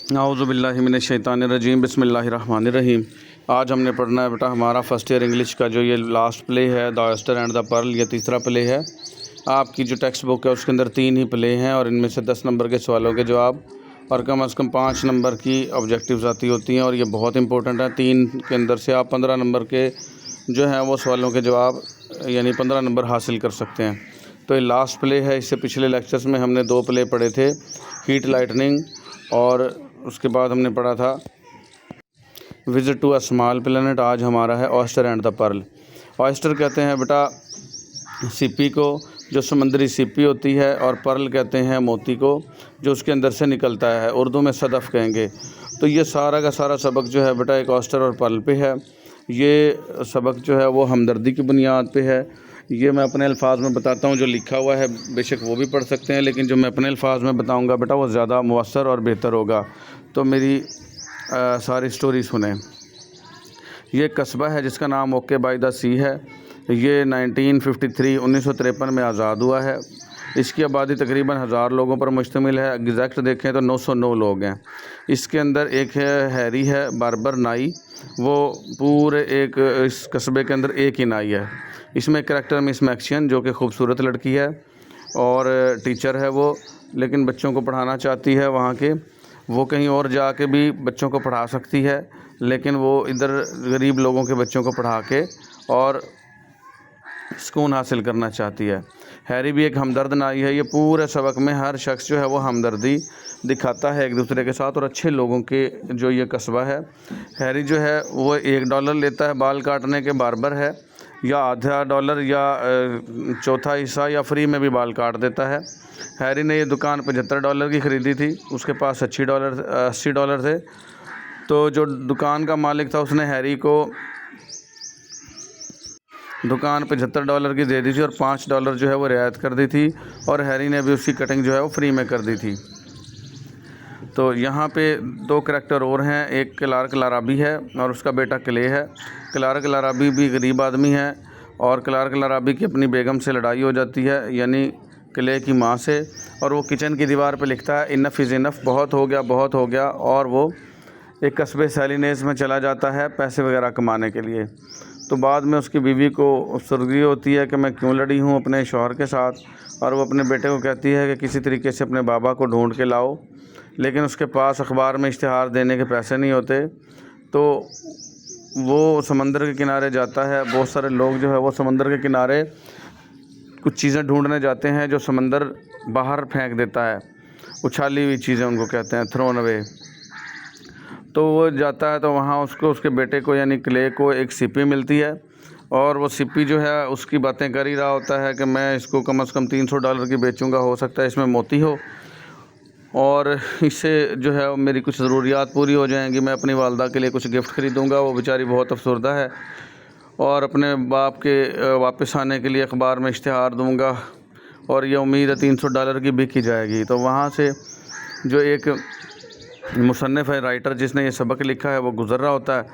औज़ुबिल्लाहि मिनश्शैतानिर्रजीम बिस्मिल्लाहिर्रहमानिर्रहीम। आज हमने पढ़ना है बेटा हमारा फ़र्स्ट ईयर इंग्लिश का जो ये लास्ट प्ले है the oyster and the pearl, ये तीसरा प्ले है। आपकी जो टेक्स्ट बुक है उसके अंदर 3 ही प्ले हैं और इनमें से 10 नंबर के सवालों के जवाब और कम से कम 5 नंबर की ऑब्जेक्टिव्स आती होती हैं और ये बहुत इंपॉर्टेंट है। 3 के अंदर से आप 15 नंबर के जो हैं वो सवालों के जवाब यानी 15 नंबर हासिल कर सकते हैं। तो ये लास्ट प्ले है। इससे पिछले लेक्चर्स में हमने 2 प्ले पढ़े थे, हीट लाइटनिंग, और उसके बाद हमने पढ़ा था visit to a small planet. आज हमारा है oyster and the pearl. Oyster कहते हैं बेटा सीपी को, जो समुद्री सीपी होती है, और पर्ल कहते हैं मोती को जो उसके अंदर से निकलता है, उर्दू में सदफ़ कहेंगे। तो ये सारा का सारा सबक जो है बेटा एक ऑयस्टर और पर्ल पे है। ये सबक जो है वो हमदर्दी की बुनियाद पे है। ये मैं अपने अल्फाज में बताता हूँ, जो लिखा हुआ है बेशक वो भी पढ़ सकते हैं, लेकिन जो मैं अपने अल्फाज में बताऊँगा बेटा वो ज़्यादा मुअस्सर और बेहतर होगा। तो मेरी सारी स्टोरी सुने। ये कस्बा है जिसका नाम ओके बाय द सी है। ये 1953 में आज़ाद हुआ है। इसकी आबादी तकरीबन 1000 लोगों पर मुश्तमिल है। एग्जैक्ट देखें तो 909 लोग हैं। इसके अंदर एक हैरी है बार्बर नाई, वो पूरे एक इस कस्बे के अंदर एक ही नाई है। इसमें करैक्टर मिस मैक्सियन जो कि खूबसूरत लड़की है और टीचर है वो, लेकिन बच्चों को पढ़ाना चाहती है वहाँ के। वो कहीं और जाके भी बच्चों को पढ़ा सकती है, लेकिन वो इधर गरीब लोगों के बच्चों को पढ़ा के और सुकून हासिल करना चाहती है। हैरी भी एक हमदर्द नाई है। ये पूरे सबक में हर शख्स जो है वो हमदर्दी दिखाता है एक दूसरे के साथ और अच्छे लोगों के जो ये कस्बा है। हैरी जो है वो $1 लेता है बाल काटने के, बार्बर है, या आधा $1 या चौथा हिस्सा या फ्री में भी बाल काट देता है। हैरी ने ये दुकान $75 की ख़रीदी थी। उसके पास $80 थे। तो जो दुकान का मालिक था उसने हैरी को दुकान $75 की दे दी थी और $5 जो है वो रियायत कर दी थी, और हैरी ने भी उसकी कटिंग जो है वो फ्री में कर दी थी। तो यहाँ पे 2 करैक्टर और हैं। एक क्लार्क लाराबी है और उसका बेटा क्ले है। क्लार्क लाराबी भी गरीब आदमी है और क्लार्क लाराबी की अपनी बेगम से लड़ाई हो जाती है, यानी क्ले की माँ से, और वो किचन की दीवार पे लिखता है इनफ इज़ इनफ, बहुत हो गया बहुत हो गया, और वो एक कस्बे सैलिनेस में चला जाता है पैसे वगैरह कमाने के लिए। तो बाद में उसकी बीवी को अफसरदगी होती है कि मैं क्यों लड़ी हूँ अपने शौहर के साथ, और वो अपने बेटे को कहती है कि किसी तरीके से अपने बाबा को ढूंढ के लाओ, लेकिन उसके पास अखबार में इश्तिहार देने के पैसे नहीं होते। तो वो समंदर के किनारे जाता है। बहुत सारे लोग जो है वो समंदर के किनारे कुछ चीज़ें ढूंढने जाते हैं जो समंदर बाहर फेंक देता है, उछाली हुई चीज़ें उनको कहते हैं, थ्रोन अवे। तो वो जाता है तो वहाँ उसको उसके बेटे को यानी क्ले को एक सीपी मिलती है, और वो सीपी जो है उसकी बातें कर ही रहा होता है कि मैं इसको कम से कम $300 की बेचूंगा, हो सकता है इसमें मोती हो और इससे जो है मेरी कुछ ज़रूरियात पूरी हो जाएंगी, मैं अपनी वालदा के लिए कुछ गिफ्ट ख़रीदूँगा। वो बेचारी बहुत अफसरदा है और अपने बाप के वापस आने के लिए अखबार में इश्तिहार दूँगा और ये उम्मीद है $300 की बिक ही जाएगी। तो वहाँ से जो एक मुसन्निफ़ है, राइटर जिसने ये सबक लिखा है, वो गुज़र रहा होता है,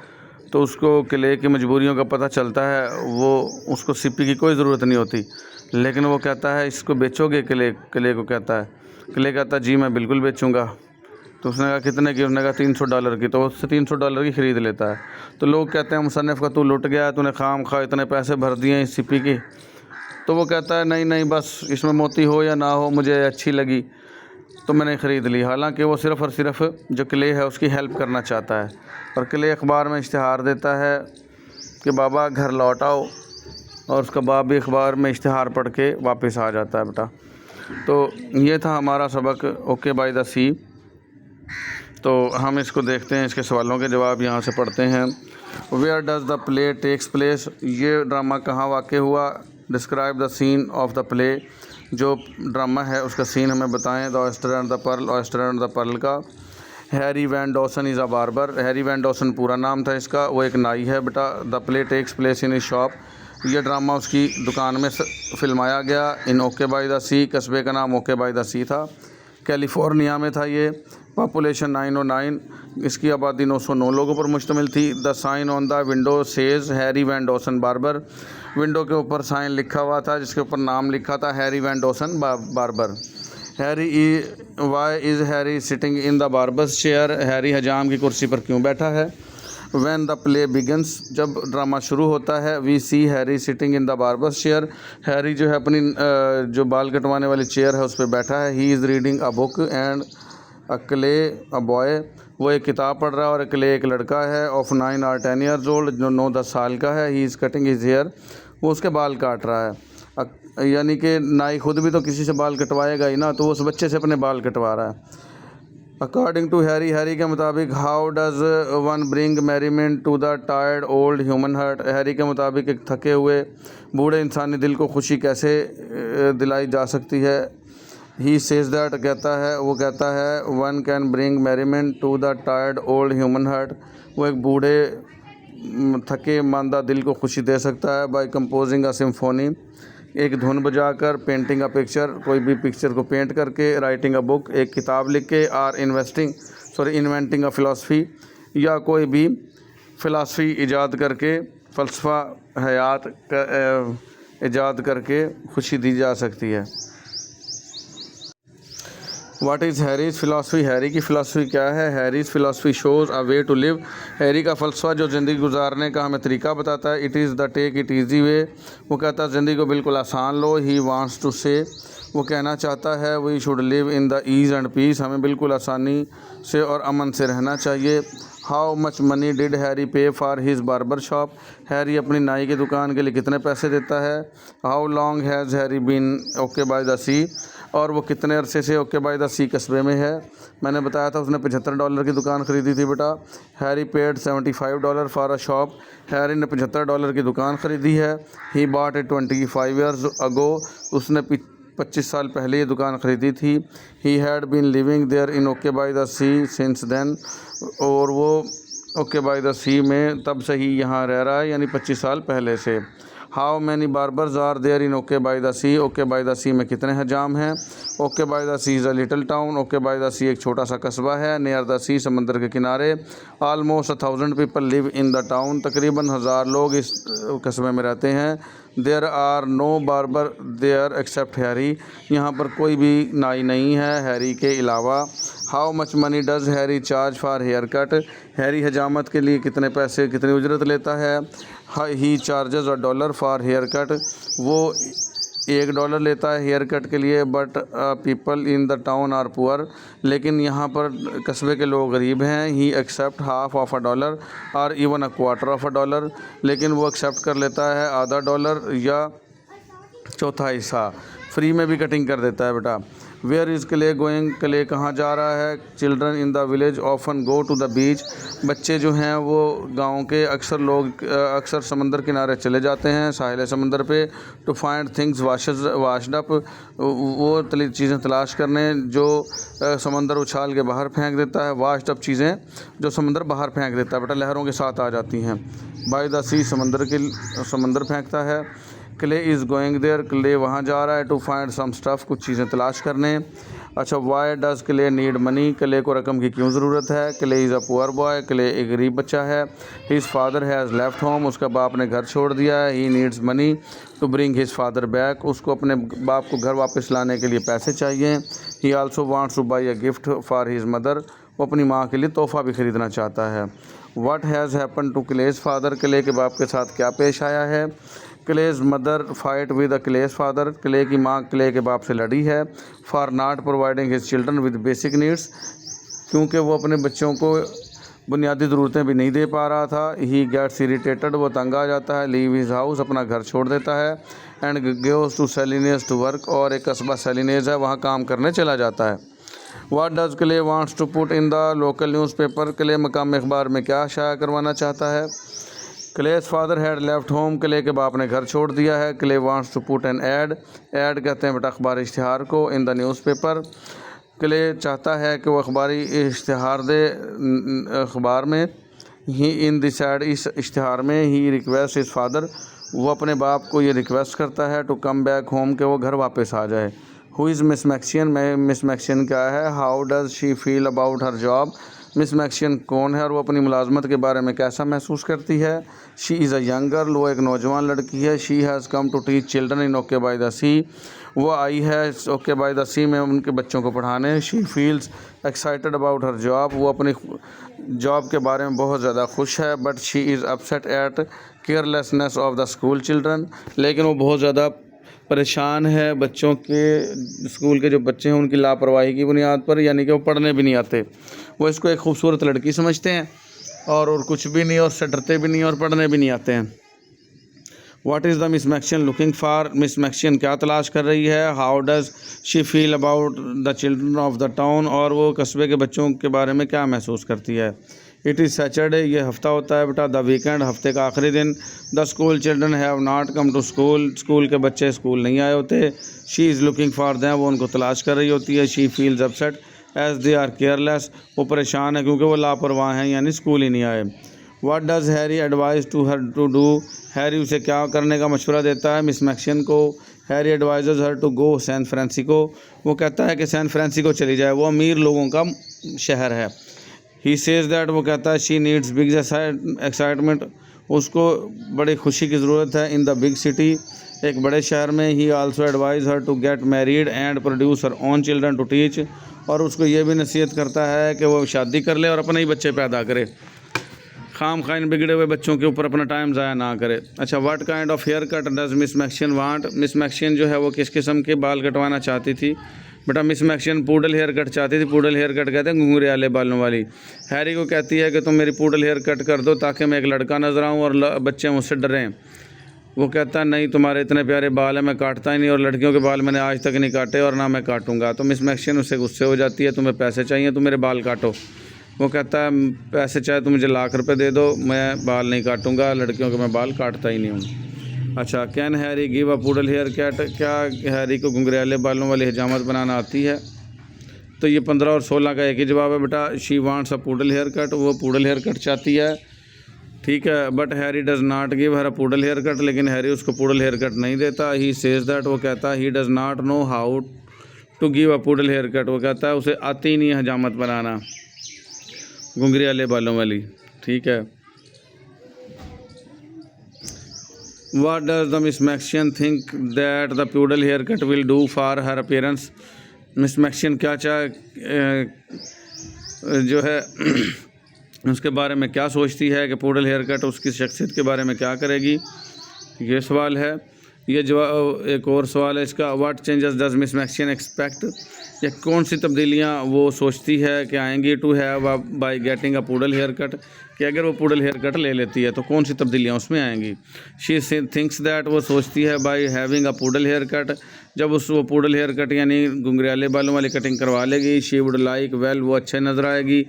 तो उसको किले की मजबूरियों का पता चलता है। वो उसको सीपी की कोई ज़रूरत नहीं होती, लेकिन वो कहता है इसको बेचोगे? किले को कहता है। किले कहता है जी मैं बिल्कुल बेचूंगा। तो उसने कहा कितने की? उसने कहा $300 की। तो उससे $300 की ख़रीद लेता है। तो लोग कहते हैं मुसन्निफ़ का तू लुट गया, तूने खाम खा इतने पैसे भर दिए इस सीपी की। तो वो कहता है नहीं नहीं, बस इसमें मोती हो या ना हो, मुझे अच्छी लगी तो मैंने ख़रीद ली। हालांकि वो सिर्फ़ और सिर्फ जो किले है उसकी हेल्प करना चाहता है। और किले अखबार में इश्तिहार देता है कि बाबा घर लौट आओ, और उसका बाप भी अखबार में इश्तिहार पढ़ के वापस आ जाता है बेटा। तो ये था हमारा सबक ओके बाय द सी। तो हम इसको देखते हैं, इसके सवालों के जवाब यहाँ से पढ़ते हैं। Where does the play takes place? ये ड्रामा कहाँ वाक़ हुआ? Describe the scene of the play, जो ड्रामा है उसका सीन हमें बताएं। The oyster and the pearl, oyster and the pearl का। Harry Van Dawson is a barber. Harry Van Dawson पूरा नाम था इसका, वो एक नाई है बेटा। The play takes place in is shop, ये ड्रामा उसकी दुकान में फिल्माया गया। In okay by the Sea, कस्बे का नाम ओके बाय द सी था, कैलिफोर्निया में था ये। पॉपुलेशन 909, इसकी आबादी 909 लोगों पर मुश्तमिल थी। The sign on the window says Harry Van Dawson barber, window के ऊपर साइन लिखा हुआ था जिसके ऊपर नाम लिखा था Harry Van Dawson barber. Why is Harry sitting in the barber's chair, Harry हजाम की कुर्सी पर क्यों बैठा है। व्हेन द प्ले बिगन्स, जब ड्रामा शुरू होता है, we see Harry sitting in the barber's chair, Harry जो है अपनी जो बाल कटवाने वाली चेयर है उस पर बैठा है। He is reading a book and a clay a boy, वो एक किताब पढ़ रहा है और क्ले एक लड़का है ऑफ 9 or 10 years old, जो 9-10 साल का है। He is cutting his hair, वो उसके बाल काट रहा है। यानी कि नाई खुद भी तो किसी से बाल कटवाएगा ही ना, तो वो उस बच्चे से अपने बाल कटवा रहा है। अकॉर्डिंग टू हैरी, हैरी के मुताबिक, how does one bring merriment to the tired old human heart, Harry के मुताबिक एक थके हुए बूढ़े इंसानी दिल को खुशी कैसे दिलाई जा सकती है। ही सेज दैट, वो कहता है one can bring merriment to the tired old human heart, वो एक बूढ़े थके मांदा दिल को खुशी दे सकता है। बाय कंपोजिंग अ सिम्फोनी, एक धुन बजाकर, पेंटिंग अ पिक्चर, कोई भी पिक्चर को पेंट करके, राइटिंग अ बुक, एक किताब लिख के, आर इन्वेंटिंग अ फ़िलासफ़ी, या कोई भी फ़िलासफ़ी ईजाद करके, फ़लसफ़ा हयात ईजाद करके खुशी दी जा सकती है। What is Harry's philosophy, Harry की फ़िलासफ़ी क्या है। Harry's philosophy shows a way to live, Harry का फ़लसफ़ा जो ज़िंदगी गुजारने का हमें तरीका बताता है। It is the take it easy way, वो कहता है ज़िंदगी को बिल्कुल आसान लो। ही वांट्स टू से, वो कहना चाहता है we should live in the ease and peace, हमें बिल्कुल आसानी से और अमन से रहना चाहिए। How much money did Harry pay for his barber shop, Harry अपनी नाई की दुकान के लिए कितने पैसे देता है। How long has Harry been Oke by the Sea, और वो कितने अरसे से ओके बाय द सी कस्बे में है। मैंने बताया था उसने $75 की दुकान ख़रीदी थी बेटा। Harry paid $75 for a shop, Harry ने $75 की दुकान ख़रीदी है। He bought it 25 years ago, उसने 25 साल पहले ये दुकान ख़रीदी थी। He had been living there in okay by the sea since then, और वो ओके बाय द सी में तब से ही यहाँ रह रहा है, यानी 25 साल पहले से। How many barbers are there in okay by the Sea, Oke by the Sea में कितने हजाम हैं। Oke by the Sea is a little town, Oke by the Sea एक छोटा सा कस्बा है। नियर द सी, समंदर के किनारे। Almost 1000 people live in the town, तकरीबन 1000 लोग इस कस्बे में रहते हैं। There are no barber there except Harry, यहाँ पर कोई भी नाई नहीं है हैरी के अलावा। How much money does Harry charge for hair cut, Harry हजामत के लिए कितने पैसे, कितनी उजरत लेता है। He charges $1 for hair cut, वो $1 लेता है हेयर कट के लिए। But people in the town are poor, लेकिन यहाँ पर कस्बे के लोग गरीब हैं। ही एक्सेप्ट हाफ ऑफ $1 और इवन अ क्वार्टर ऑफ $1, लेकिन वो एक्सेप्ट कर लेता है आधा $1 या चौथा हिस्सा। फ्री में भी कटिंग कर देता है बेटा। Where is Clay going, Clay कहाँ जा रहा है। Children in the village often go to the beach, बच्चे जो हैं वो गांव के अक्सर समंदर किनारे चले जाते हैं, साहिल समंदर पे। To find things washed up, वो चीज़ें तलाश करने जो समंदर उछाल के बाहर फेंक देता है। वाश्ड अप चीज़ें जो समंदर बाहर फेंक देता है बेटा, लहरों के साथ आ जाती हैं। बाय द सी, समंदर फेंकता है। Clay is going there, Clay वहाँ जा रहा है। टू फाइंड सम स्टफ़, कुछ चीज़ें तलाश करने। अच्छा, why does Clay need money, Clay को रकम की क्यों ज़रूरत है। Clay is a poor boy, Clay एक गरीब बच्चा है। His father has left home, उसका बाप ने घर छोड़ दिया है। He needs money to bring his father back, उसको अपने बाप को घर वापस लाने के लिए पैसे चाहिए। ही also wants two by a gift for his mother, वो अपनी माँ के लिए तोहफ़ा भी ख़रीदना चाहता है। What has happen to Clay's father, Clay के बाप के साथ क्या पेश आया है। Clay's mother fight with a Clay's father, Clay की माँ क्ले के बाप से लड़ी है। For not providing his children with basic needs, क्योंकि वो अपने बच्चों को बुनियादी ज़रूरतें भी नहीं दे पा रहा था। ही गेट्स इरिटेटेड, वो तंग आ जाता है। लीव हिज हाउस, अपना घर छोड़ देता है। And goes to Salinas to work, और एक कस्बा सेलिनेस है वहाँ काम करने चला जाता है। What does Clay wants to put in the local newspaper, Clay मकामी अखबार में क्या शाया करवाना चाहता है। Clay's father had left home, Clay के बाप ने घर छोड़ दिया है। Clay wants to put an ad, ad कहते हैं बेटा अखबार इश्तिहार को, इन द न्यूज़पेपर। क्ले चाहता है कि वो अखबारी इश्तिहार दे अखबार में। ही इन दिस एड, इस इश्तिहार में। ही रिक्वेस्ट हिज फादर, वो अपने बाप को ये रिक्वेस्ट करता है टू कम बैक होम, कि वो घर वापस आ जाए। Who is Miss McCutcheon, Miss McCutcheon क्या है। How does she feel about her job, Miss McCutcheon कौन है और वो अपनी मुलाजमत के बारे में कैसा महसूस करती है। She is a young girl, वो एक नौजवान लड़की है। She has come to teach children in okay by the Sea, वो आई है ओके बाय द सी में उनके बच्चों को पढ़ाने। She feels excited about her job, वो अपनी जॉब के बारे में बहुत ज़्यादा खुश है। But she is upset at carelessness of the school children, लेकिन वो बहुत ज़्यादा परेशान है बच्चों के, स्कूल के जो बच्चे हैं उनकी लापरवाही की बुनियाद पर, यानी कि वो पढ़ने भी नहीं आते। वो इसको एक खूबसूरत लड़की समझते हैं और कुछ भी नहीं, और उससे डरते भी नहीं और पढ़ने भी नहीं आते हैं। What is the Miss McCutcheon looking for, Miss McCutcheon क्या तलाश कर रही है। How does she feel about the children of the town, और वो कस्बे के बच्चों के बारे में क्या महसूस करती है। इट इज़ सैटरडे, ये हफ्ता होता है बेटा। द वीकेंड, हफ्ते का आखिरी दिन। The school children have not come to school, school के बच्चे स्कूल नहीं आए होते। She is looking for them, वो उनको तलाश कर रही होती है। She feels upset as they are careless, वो परेशान है क्योंकि वो लापरवाह हैं, यानी स्कूल ही नहीं आए। What does Harry advise to her to do, Harry उसे क्या करने का मशवरा देता है मिस मैक्सियन को। Harry advises her to go San Francisco, वो कहता है कि सैन फ्रांसिस्को चली जाए, वो अमीर लोगों का शहर है। ही सेज दैट, वो कहता है शी नीड्स बिग एक्साइटमेंट, उसको बड़ी खुशी की ज़रूरत है। इन द बिग सिटी, एक बड़े शहर में। He also advise her to get married and produce her own children to teach, और उसको ये भी नसीहत करता है कि वो शादी कर ले और अपने ही बच्चे पैदा करे, खाम खाइन बिगड़े हुए बच्चों के ऊपर अपना टाइम ज़ाया ना करे। अच्छा, what kind of haircut does Miss McCutcheon want, Miss McCutcheon जो है वो किस किस्म के बाल कटवाना चाहती थी। बेटा मिस मैक्सियन पूडल हेयर कट चाहती थी। पूडल हेयर कट कहते हैं घुंघरू वाले बालों वाली। हैरी को कहती है कि तुम मेरी पूडल हेयर कट कर दो ताकि मैं एक लड़का नजर आऊँ और बच्चे मुझसे डरें। वो कहता है नहीं, तुम्हारे इतने प्यारे बाल हैं, मैं काटता ही नहीं, और लड़कियों के बाल मैंने आज तक नहीं काटे और ना मैं काटूंगा। तो मिस मैक्सियन उससे गुस्से हो जाती है, तुम्हें पैसे चाहिए, तुम मेरे बाल काटो। वो कहता है पैसे चाहे तुम मुझे लाख रुपए दे दो, मैं बाल नहीं काटूंगा, लड़कियों के मैं बाल काटता ही नहीं हूँ। अच्छा, can Harry give a poodle hair cut, क्या हैरी को घुंघराले बालों वाली हिजामत बनाना आती है। तो ये 15 और 16 का एक ही जवाब है बेटा। She wants a poodle hair cut, वो पूडल हेयर कट चाहती है, ठीक है। But Harry does not give her a poodle hair cut, लेकिन हैरी उसको पूडल हेयर कट नहीं देता। ही सेज दैट, वो कहता है he does not know how to give a poodle hair cut, वो कहता है उसे आती ही नहीं है हजामत बनाना घुंघरी वाले बालों वाली, ठीक है। What does the Miss Maxian think that the poodle haircut will do for her appearance? Miss McCutcheon क्या जो है उसके बारे में क्या सोचती है कि पूडल हेयर कट उसकी शख्सियत के बारे में क्या करेगी, ये सवाल है। ये जवाब एक और सवाल है इसका, what changes does Miss McCutcheon expect, या कौन सी तब्दीलियाँ वो सोचती है कि आएंगी to have by getting a poodle hair cut, कि अगर वो पूडल हेयर कट ले लेती है तो कौन सी तब्दीलियाँ उसमें आएंगी। शी थिंक्स दैट, वो सोचती है by having a poodle hair cut, जब वो पूडल हेयर कट यानी घुंघराले बालों वाली कटिंग करवा लेगी, शी वुड लाइक वेल, वो अच्छे नज़र आएगी।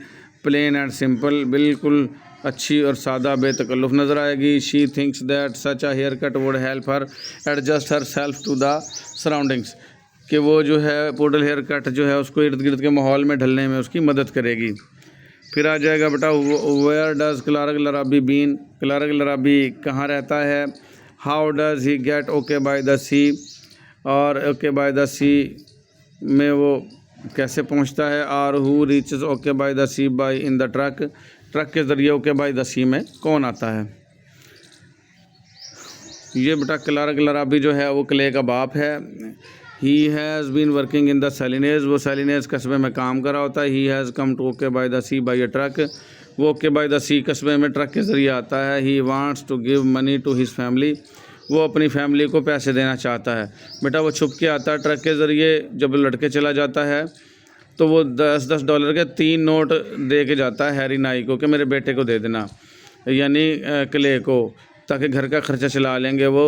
प्लेन एंड सिंपल, बिल्कुल अच्छी और सादा बेतकल्लुफ़ नज़र आएगी। She thinks that such a hair cut would help her adjust herself to the surroundings, कि वो जो है पूडल हेयर कट जो है उसको इर्द गिर्द के माहौल में ढलने में उसकी मदद करेगी। फिर आ जाएगा बेटा where does Clark Larrabee been, Clark Larrabee कहाँ रहता है। How does he get Oke by the Sea, और ओके बाय द सी में वो कैसे पहुंचता है। और who reaches okay by the C by in the truck, truck के ज़रिए ओके बाय द सी में कौन आता है। ये बेटा क्लार्क लराबी जो है वो क्ले का बाप है। He has been working in the Salinas, वो सैलिनेज कस्बे में काम कर रहा होता है। He has come to Oke by the C by a truck, वो ओके बाय द सी कस्बे में ट्रक के ज़रिए आता है। He wants to give money to his family, वो अपनी फैमिली को पैसे देना चाहता है। बेटा वो छुप के आता है ट्रक के ज़रिए, जब लड़के चला जाता है तो वो $10 के 3 नोट दे के जाता है हैरी नाई को कि मेरे बेटे को दे देना, यानी क्ले को, ताकि घर का ख़र्चा चला लेंगे। वो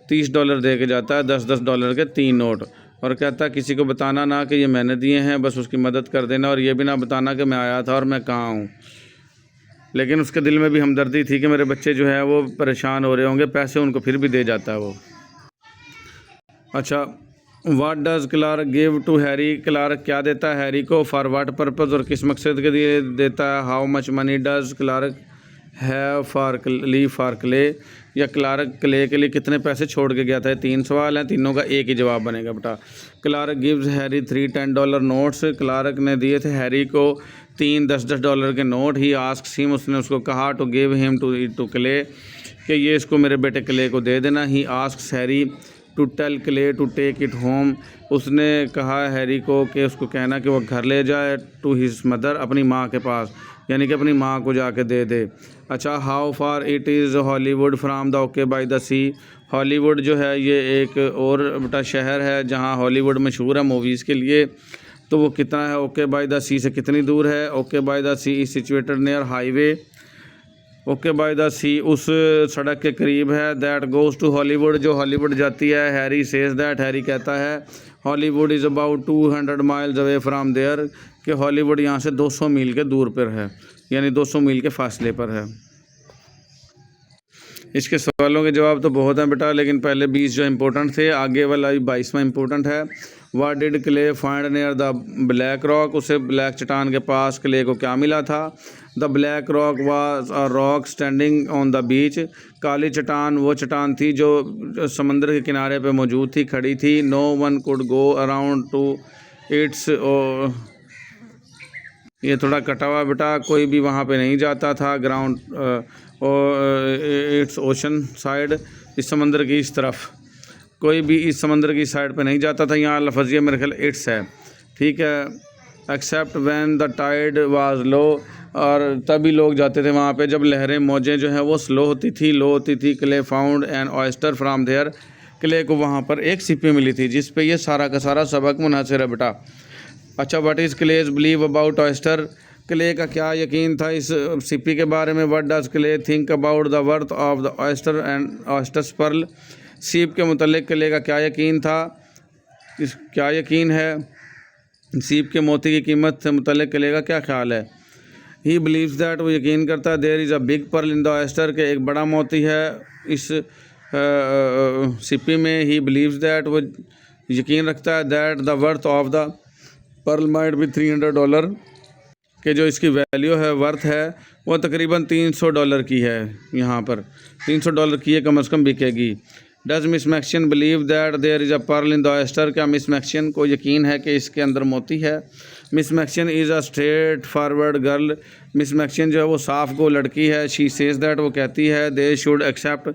$30 दे के जाता है, $10 के 3 नोट, और कहता है किसी को बताना ना कि ये मैंने दिए हैं, बस उसकी मदद कर देना, और ये भी ना बताना कि मैं आया था और मैं कहाँ हूँ। लेकिन उसके दिल में भी हमदर्दी थी कि मेरे बच्चे जो है वो परेशान हो रहे होंगे, पैसे उनको फिर भी दे जाता है वो। अच्छा, what does Clark give to Harry, Clark क्या देता है हैरी को, फॉर व्हाट पर्पज़, और किस मकसद के लिए देता है। How much money does Clark have for leave for Clay, या क्लार्क क्ले के लिए कितने पैसे छोड़ के गया था। 3 सवाल हैं, तीनों का एक ही जवाब बनेगा बेटा। Clark gives Harry 3 $10 notes, Clark ने दिए थे हैरी को 3 10-10 डॉलर के नोट। ही आस्क्स हिम, उसने उसको कहा to give him to Clay, कि ये इसको मेरे बेटे क्ले को दे देना। He asks Harry to tell Clay to take it home, उसने कहा हैरी को कि उसको कहना कि वो घर ले जाए टू हिज मदर, अपनी माँ के पास, यानी कि अपनी माँ को जाके दे दे। अच्छा, how far it is Hollywood from the okay by the sea, Hollywood जो है ये एक और बड़ा शहर है जहाँ हॉलीवुड मशहूर है मूवीज़ के लिए, तो वो कितना है, ओके बाय द सी से कितनी दूर है। Oke by the Sea is situated near highway, Oke by the Sea उस सड़क के करीब है। दैट गोज़ टू हॉलीवुड, जो हॉलीवुड जाती है। हैरी सेज दैट, हैरी कहता है Hollywood is about 200 miles away from there, कि हॉलीवुड यहाँ से 200 मील के दूर पर है, यानी 200 मील के फासले पर है। इसके सवालों के जवाब तो बहुत हैं बेटा, लेकिन पहले 20 जो इम्पोर्टेंट थे, आगे वाला 22वां इम्पोर्टेंट है। What did Clay find near the black rock, उसे ब्लैक चट्टान के पास क्ले को क्या मिला था। The black rock was a rock standing on the beach, काली चट्टान वो चट्टान थी जो समंदर के किनारे पे मौजूद थी, खड़ी थी। No one could go around to its, ये थोड़ा कटा हुआ बेटा, कोई भी वहाँ पे नहीं जाता था। ग्राउंड इट्स ओशन साइड, इस समंदर की इस तरफ कोई भी इस समंदर की साइड पे नहीं जाता था। यहाँ लफजिया मेरे ख्याल इट्स है, ठीक है। Except when the tide was low, और तभी लोग जाते थे वहाँ पे जब लहरें मौजें जो है वो स्लो होती थी, लो होती थी। Clay found an oyster from there, Clay को वहाँ पर एक सिप्पी मिली थी जिस पे ये सारा का सारा सबक मुनहसर है बेटा। अच्छा, what is Clay's believe about oyster, Clay का क्या यकीन था इस सिप्पी के बारे में। What does Clay think about the worth of the oyster and oyster's pearl, सीप के मुतल्लिक क्ले का क्या यकीन था, क्या यकीन है सीप के मोती की कीमत से मुतल्लिक क्ले का क्या ख्याल है। ही बिलीव्स दैट, वो यकीन करता है, there is a big pearl in the oyster, के एक बड़ा मोती है इस सिप्पी में। ही बिलीव्स दैट, वो यकीन रखता है, that the worth of the pearl might be $300, कि जो इसकी वैल्यू है, वर्थ है, वो तकरीबन $300 की है। यहाँ पर $300 की है, कम से कम बिकेगी। Does Miss McCutcheon believe that there is a pearl in the oyster, क्या मिस मैक्सियन को यकीन है कि इसके अंदर मोती है। Miss McCutcheon is a straightforward girl, Miss McCutcheon जो है वो साफ गो लड़की है। शी सेज दैट, वो कहती है, they should accept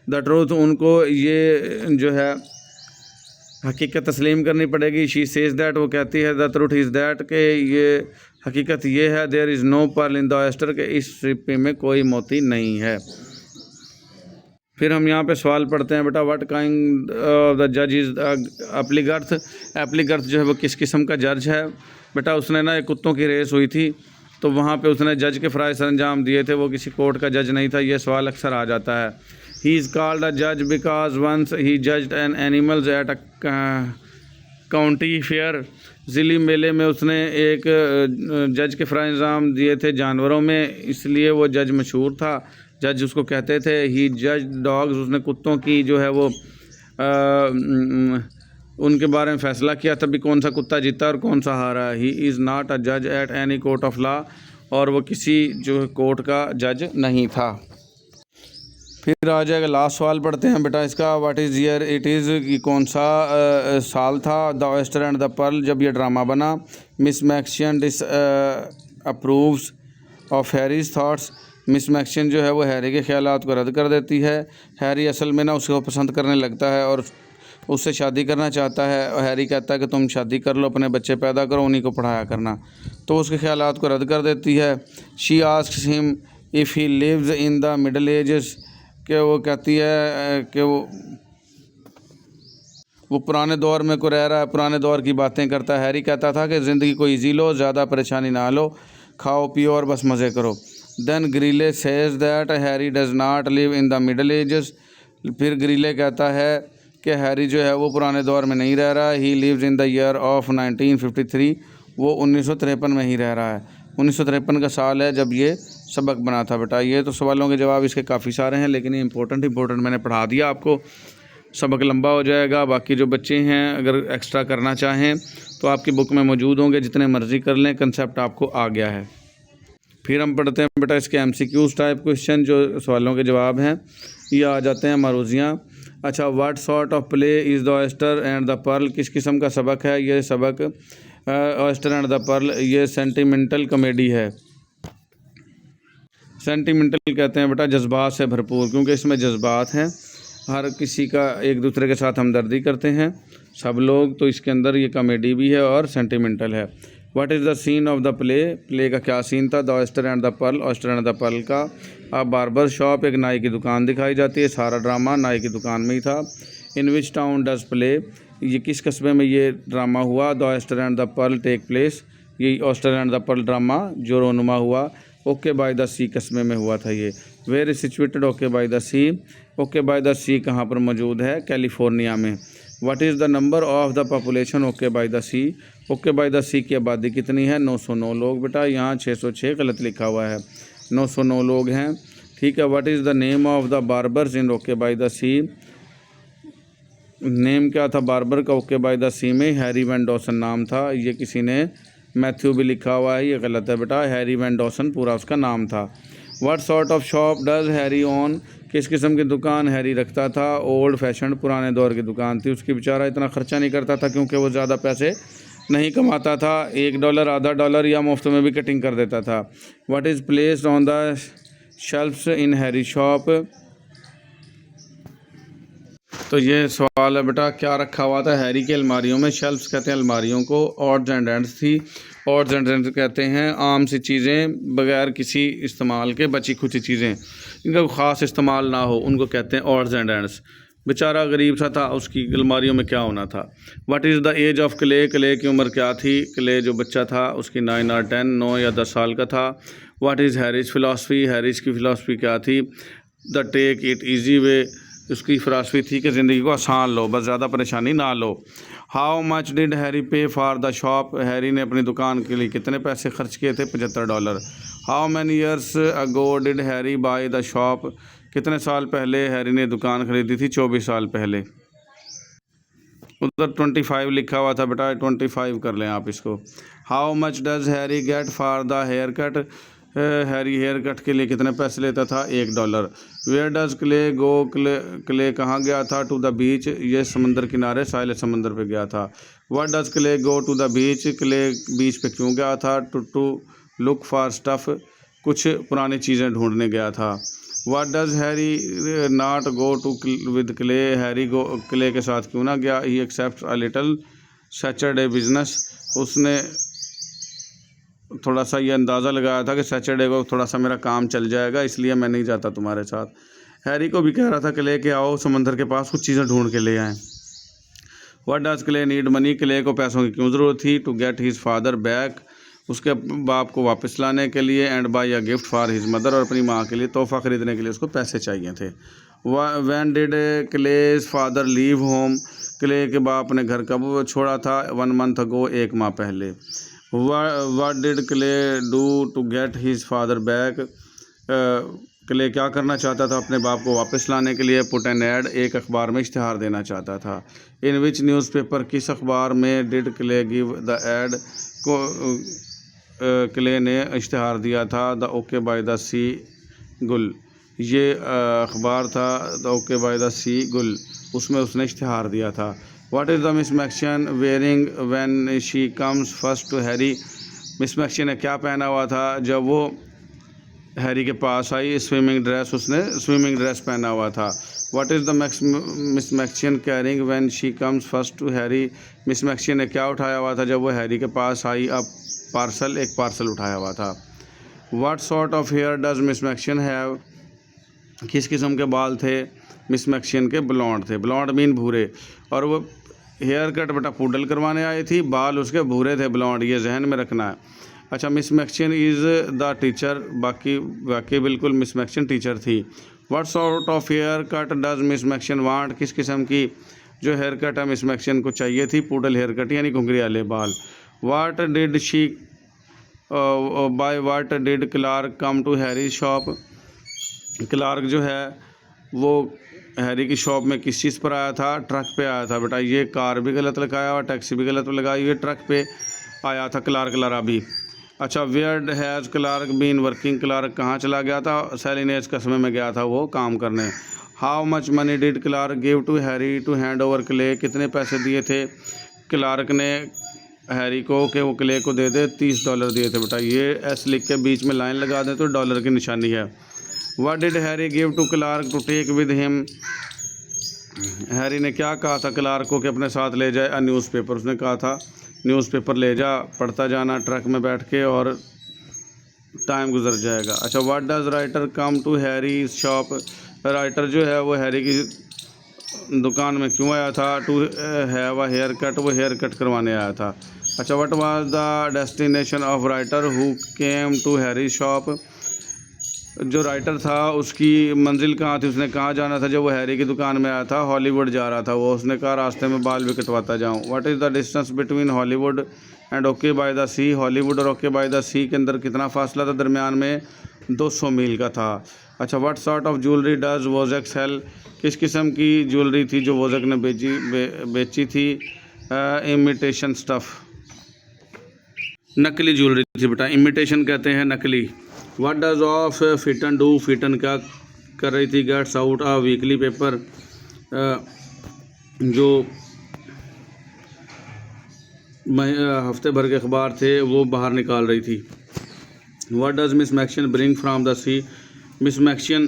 the truth, उनको ये जो है हकीकत तस्लीम करनी पड़ेगी। शी सेज दैट, वो कहती है, द ट्रूथ इज़ दैट, के ये हकीकत ये है, there is no pearl in the oyster, के इस सिप्पी में कोई मोती नहीं है। फिर हम यहाँ पे सवाल पढ़ते हैं बेटा, व्हाट काइंड द जज इज़ एप्लीगर्थ, एप्लीगर्थ जो है वो किस किस्म का जज है बेटा। उसने ना एक कुत्तों की रेस हुई थी, तो वहाँ पे उसने जज के फ़राइज़ सरंजाम दिए थे, वो किसी कोर्ट का जज नहीं था। ये सवाल अक्सर आ जाता है। ही इज़ कॉल्ड अ जज because once he judged an animals at a county fair, ज़िली मेले में उसने एक जज के फ़राइज़ सरंजाम दिए थे जानवरों में, इसलिए वो जज मशहूर था, जज उसको कहते थे। ही जज डॉग्स, उसने कुत्तों की जो है वो उनके बारे में फ़ैसला किया, तभी कौन सा कुत्ता जीता और कौन सा हारा। ही इज़ नॉट अ जज at any court of law, और वो किसी जो कोर्ट का जज नहीं था। फिर आ जाएगा लास्ट सवाल पढ़ते हैं बेटा इसका, what is year it is, कि कौन सा साल था the oyster and the pearl जब ये ड्रामा बना। Miss McCutcheon disapproves of Harry's thoughts, Miss McCutcheon जो है वो हैरी के ख्यालात को रद्द कर देती है। हैरी असल में ना उसको पसंद करने लगता है और उससे शादी करना चाहता है, और हैरी कहता है कि तुम शादी कर लो, अपने बच्चे पैदा करो, उन्हीं को पढ़ाया करना, तो उसके ख्यालात को रद्द कर देती है। She asks him if he lives in the middle ages, कि वो कहती है कि वो पुराने दौर में को रह रहा है, पुराने दौर की बातें करता है। हैरी कहता था कि ज़िंदगी को ईजी लो, ज़्यादा परेशानी ना लो, खाओ पियो और बस मज़े करो। Then Greeley says that Harry does not live in the middle ages, फिर ग्रीले कहता है कि हैरी जो है वो पुराने दौर में नहीं रह रहा है। He lives in the year of 1953, वो 1953 में ही रह रहा है। 1953 का साल है जब ये सबक बना था बेटा। ये तो सवालों के जवाब इसके काफ़ी सारे हैं, लेकिन ये इंपॉर्टेंट मैंने पढ़ा दिया आपको। सबक लंबा हो जाएगा, बाकी जो बच्चे हैं अगर एक्स्ट्रा करना चाहें तो आपकी बुक में मौजूद होंगे, जितने मर्ज़ी कर लें, कंसेप्ट आपको आ गया है। फिर हम पढ़ते हैं बेटा इसके MCQs टाइप क्वेश्चन, जो सवालों के जवाब हैं। ये आ जाते हैं मारूजियाँ। अच्छा, what sort of play is the oyster and the pearl, किस किस्म का सबक है ये सबक। ऑयस्टर एंड द पर्ल ये सेंटिमेंटल कॉमेडी है। सेंटिमेंटल कहते हैं बेटा जज्बात से भरपूर, क्योंकि इसमें जज्बात हैं, हर किसी का एक दूसरे के साथ हमदर्दी करते हैं सब लोग, तो इसके अंदर ये कॉमेडी भी है और सेंटिमेंटल है। What is the scene of the play का क्या सीन था? The oyster and the pearl, oyster and the pearl का। अब बार्बर शॉप, एक नाई की दुकान दिखाई जाती है, सारा ड्रामा नाई की दुकान में ही था। In which town does play, ये किस कस्बे में ये ड्रामा हुआ? The oyster and the pearl take place, ये oyster and the pearl drama जो रोनुमा हुआ ओके बाय द सी कस्बे में हुआ था ये। Where is situated Oke by the Sea, Oke by the Sea कहाँ पर मौजूद है? कैलिफोर्निया में। What is the number of the population Oke by the Sea, Oke by the Sea की आबादी कितनी है? 909 लोग बेटा, यहाँ 606 गलत लिखा हुआ है, 909 लोग हैं, ठीक है। What is the name of the barbers in okay by the sea, name क्या था बार्बर का ओके बाय द सी में? हैरी वैन डॉसन नाम था, ये किसी ने मैथ्यू भी लिखा हुआ है, ये गलत है बेटा, हैरी वैन डॉसन पूरा उसका नाम था। What sort of shop does Harry on, किस किस्म की दुकान हैरी रखता था? ओल्ड फैशन, पुराने दौर की दुकान थी उसकी, बेचारा इतना ख़र्चा नहीं करता था क्योंकि वो ज़्यादा पैसे नहीं कमाता था, $1 आधा डॉलर या मुफ्त में भी कटिंग कर देता था। What is placed on the shelfs in Harry shop, तो ये सवाल है बेटा क्या रखा हुआ था हैरी की अलमारियों में? शेल्फ्स कहते हैं अलमारियों को, ऑड्स एंड एंड्स थी, ऑड्स एंड एंड्स कहते हैं आम सी चीज़ें बगैर किसी इस्तेमाल के बची खुची चीज़ें, इनका ख़ास इस्तेमाल ना हो उनको कहते हैं ऑड्स एंड एंड्स। बेचारा गरीब सा था, उसकी अलमारियों में क्या होना था? What is the age of Clay, Clay की उम्र क्या थी? क्ले जो बच्चा था उसकी 9 और 10, 9 या 10 साल का था। What is Harry's philosophy, Harry's की फ़िलासफ़ी क्या थी? The take it easy way, उसकी फ़िलासफ़ी थी कि ज़िंदगी को आसान लो, बस ज़्यादा परेशानी ना लो। How much did Harry pay for the shop, Harry ने अपनी दुकान के लिए कितने पैसे खर्च किए थे? $75। How many years ago did Harry by the shop, कितने साल पहले हैरी ने दुकान खरीदी थी? 24 साल पहले। उधर 25 लिखा हुआ था बेटा, 25 कर लें आप इसको। How much does Harry get for the hair cut, Harry hair cut के लिए कितने पैसे लेता था? $1। Where does Clay go, Clay कहाँ गया था? टू द बीच, ये समंदर किनारे साहिल समंदर पे गया था। What does Clay go to the beach, Clay beach पे क्यों गया था? टू लुक फॉर स्टफ़, कुछ पुरानी चीज़ें ढूंढने गया था। What does Harry not go to with Clay, Harry go Clay के साथ क्यों ना गया? He accept a little Saturday business, उसने थोड़ा सा ये अंदाज़ा लगाया था कि सैटरडे को थोड़ा सा मेरा काम चल जाएगा, इसलिए मैं नहीं जाता तुम्हारे साथ। हैरी को भी कह रहा था कि लेके आओ समंदर के पास, कुछ चीज़ें ढूंढ के ले आएँ। What does Clay need money, Clay को पैसों की क्यों ज़रूरत थी? To get his father back, उसके बाप को वापस लाने के लिए। And buy a gift for his mother, और अपनी माँ के लिए तोहफ़ा ख़रीदने के लिए उसको पैसे चाहिए थे। When did Clay's father leave home, Clay के बाप ने घर कब छोड़ा था? 1 मंथ अगो, 1 माह पहले। What did Clay do to get his father back, Clay क्या करना चाहता था अपने बाप को वापस लाने के लिए? पुट एन एड, एक अखबार में इश्तिहार देना चाहता था। इन विच न्यूज़पेपर, किस अखबार में? Did Clay give the ad, को क्ले ने इश्तिहार दिया था? The okay by the Sea Gull, ये अखबार था the okay by the Sea Gull, उसमें उसने इश्तिहार दिया था। What is the Miss McCutcheon wearing when she comes first to Harry, Miss McCutcheon ने क्या पहना हुआ था जब वो हैरी के पास आई? स्विमिंग ड्रेस, उसने स्विमिंग ड्रेस पहना हुआ था। What is the Miss McCutcheon carrying when she comes first to Harry, Miss McCutcheon ने क्या उठाया हुआ था जब वो हैरी के पास आई? अब पार्सल, एक पार्सल उठाया हुआ था। What sort of hair does Miss McCutcheon have, किस किस्म के बाल थे मिस मैक्शन के? ब्लॉन्ड थे, ब्लॉन्ड मीन भूरे, और वो हेयर कट बेटा पूडल करवाने आई थी, बाल उसके भूरे थे ब्लॉन्ड, ये जहन में रखना है। अच्छा, Miss McCutcheon is the teacher, बाकी बिल्कुल मिस मैक्शन टीचर थी। What sort of haircut does Miss McCutcheon want, किस किस्म की जो हेयर कट है मिस मैक्शन को चाहिए थी? पूडल हेयर कट यानी घुंघरी वाले बाल। What did she buy what did Clark come to Harry shop, Clark जो है वो हैरी की शॉप में किस चीज़ पर आया था? ट्रक पे आया था बेटा, ये कार भी गलत लगाया हुआ, टैक्सी भी गलत लगाई हुई, ट्रक पे आया था क्लार्क लारा भी। अच्छा, where has Clark been working, Clark कहाँ चला गया था? सेलिनेज कस्बे में गया था वो काम करने। How much money did Clark give to Harry to hand over Clay, कितने पैसे दिए थे क्लार्क ने हैरी को कि वो क्ले को दे दे, $30 दिए थे बेटा। ये एस लिख के बीच में लाइन लगा दें तो डॉलर की निशानी है। What did Harry give to Clark to take with him? Harry ने क्या कहा था क्लार्क को कि अपने साथ ले जाए? न्यूज़पेपर। उसने कहा था न्यूज़पेपर ले जा, पढ़ता जाना ट्रक में बैठ के और टाइम गुजर जाएगा। अच्छा, what does writer come to Harry shop? Writer जो है वो हैरी की दुकान में क्यों आया था? To have a hair cut, वो हेयर कट करवाने आया था। अच्छा, what was the destination of writer who came to Harry shop? जो राइटर था उसकी मंजिल कहाँ थी? उसने कहाँ जाना था जब वो हैरी की दुकान में आया था? हॉलीवुड जा रहा था वो। उसने कहा रास्ते में बाल भी कटवाता जाऊँ। What is the distance between Hollywood and okay by the sea? Hollywood और ओके बाय द सी के अंदर कितना फासला था? दरमियान में 200 मील का था। अच्छा, what sort of jewellery does Wozzeck sell? किस किस्म की ज्वेलरी थी जो वोजक ने बेची थी? इमिटेशन स्टफ़, नकली ज्वेलरी थी बेटा। इमिटेशन कहते हैं नकली। What does of Fitton do? Fitton क्या कर रही थी? Gets out a weekly paper, जो हफ्ते भर के अखबार थे वो बाहर निकाल रही थी। What does Miss McCutcheon bring from the sea? Miss McCutcheon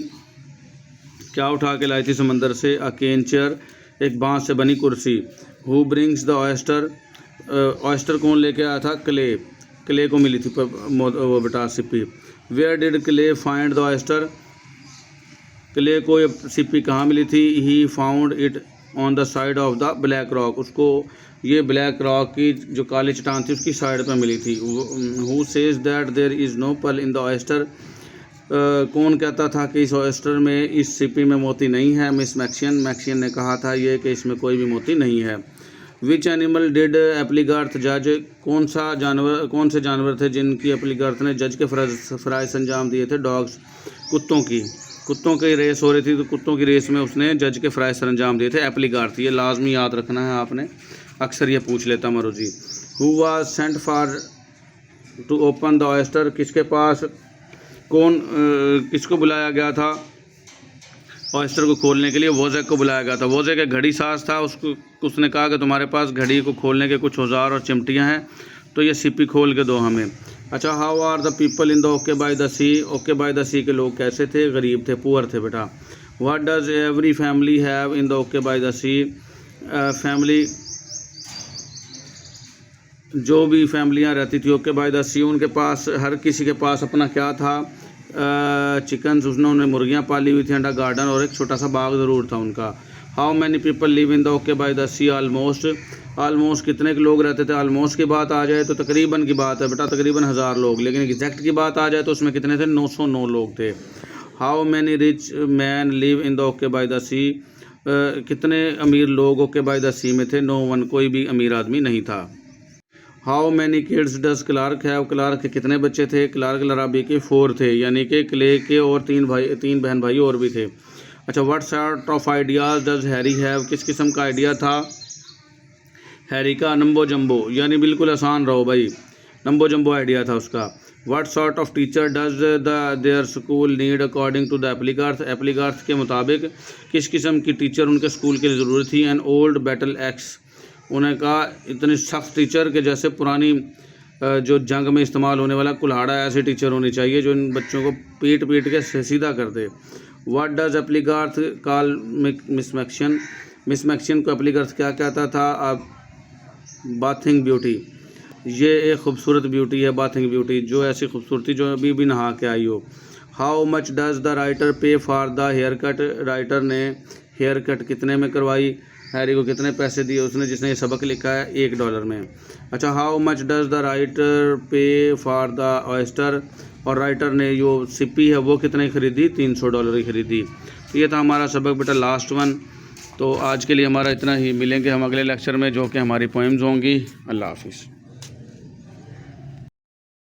क्या उठा के लाई थी समंदर से? अ केन चेयर, एक बांस से बनी कुर्सी। Who brings the oyster? Oyster कौन लेके आया था? क्ले, क्ले को मिली थी वो बेटा सिप्पी। Where did Clay find the oyster? Clay को ये सिप्पी कहाँ मिली थी? He found it on the side of the black rock, उसको ये ब्लैक रॉक की जो काली चट्टान थी उसकी साइड पर मिली थी। Who says that there is no pearl in the oyster? कौन कहता था कि इस ऑयस्टर में, इस सिप्पी में मोती नहीं है? मिस मैक्शियन, मैक्शियन ने कहा था ये कि इसमें कोई भी मोती नहीं है। विच एनिमल डिड एप्लीगार्थ जज? कौन से जानवर थे जिनकी एप्लीगार्थ ने जज के फ़राइज़ अंजाम दिए थे? डॉग्स, कुत्तों की रेस हो रही थी तो कुत्तों की रेस में उसने जज के फ़राइज़ अंजाम दिए थे एप्लीगार्थ। ये लाजमी याद रखना है आपने, अक्सर ये पूछ लेता मरुजी। Who was sent for to open the oyster? किसके पास किसको बुलाया गया था ऑयस्टर को खोलने के लिए? वोजक को बुलाया गया था। वोजक एक घड़ी साज था, उसने कहा कि तुम्हारे पास घड़ी को खोलने के कुछ औजार और चिमटियाँ हैं तो ये सिप्पी खोल के दो हमें। अच्छा, how are the people in the okay by the Sea? Oke by the सी के लोग कैसे थे? गरीब थे, पुअर थे बेटा। What does every family have in the okay by the Sea? Family, जो भी फैमिलियाँ रहती थी ओके बाय द सी, उनके पास, हर किसी के पास अपना क्या था? चिकन्स, उन्होंने मुर्गियाँ पाली हुई थी, अंडा गार्डन और एक छोटा सा बाग ज़रूर था उनका। How many people live in the okay by the sea? Almost, almost कितने के लोग रहते थे? ऑलमोस्ट की बात आ जाए तो तकरीबन की बात है बेटा, तकरीबन 1000 लोग, लेकिन एग्जैक्ट की बात आ जाए तो उसमें कितने थे? 909 लोग थे। How many rich man live in the okay by the Sea? कितने अमीर लोग ओके बाय द सी में थे? नो वन, कोई भी अमीर आदमी नहीं था। How many kids does Clark have? Clark के कितने बच्चे थे? क्लार्क लराबी के 4 थे, यानी कि क्ले के और 3 बहन भाई और भी थे। अच्छा, what sort of ideas does Harry have? किस किस्म का आइडिया था हैरी का? नंबो जम्बो, यानी बिल्कुल आसान रहो भाई, नंबो जम्बो आइडिया था उसका। What sort of teacher does their school need according to the Applegarth? Applegarth के मुताबिक किस किस्म की टीचर उनके स्कूल के लिए ज़रूरत थी? एन ओल्ड बैटल एक्स, उन्हें कहा इतनी सख्त टीचर के जैसे पुरानी जो जंग में इस्तेमाल होने वाला कुल्हाड़ा, ऐसी टीचर होनी चाहिए जो इन बच्चों को पीट के सीधा कर दे। What does Applegarth call Miss McCutcheon? Miss McCutcheon को एप्लीगार्थ क्या कहता था? बाथिंग ब्यूटी, ये एक खूबसूरत ब्यूटी है, बाथिंग ब्यूटी, जो ऐसी खूबसूरती जो अभी भी नहा के आई हो। How much does the writer pay for the hair cut? Writer ने हेयर कट कितने में करवाई? हैरी को कितने पैसे दिए उसने जिसने ये सबक लिखा है? $1 में। अच्छा, how much does the writer pay for the oyster? और राइटर ने जो सिप्पी है वो कितने खरीदी? $300 की खरीदी। तो ये था हमारा सबक बेटा, लास्ट वन। तो आज के लिए हमारा इतना ही, मिलेंगे हम अगले लेक्चर में जो कि हमारी पोएम्स होंगी। अल्लाह हाफिज़।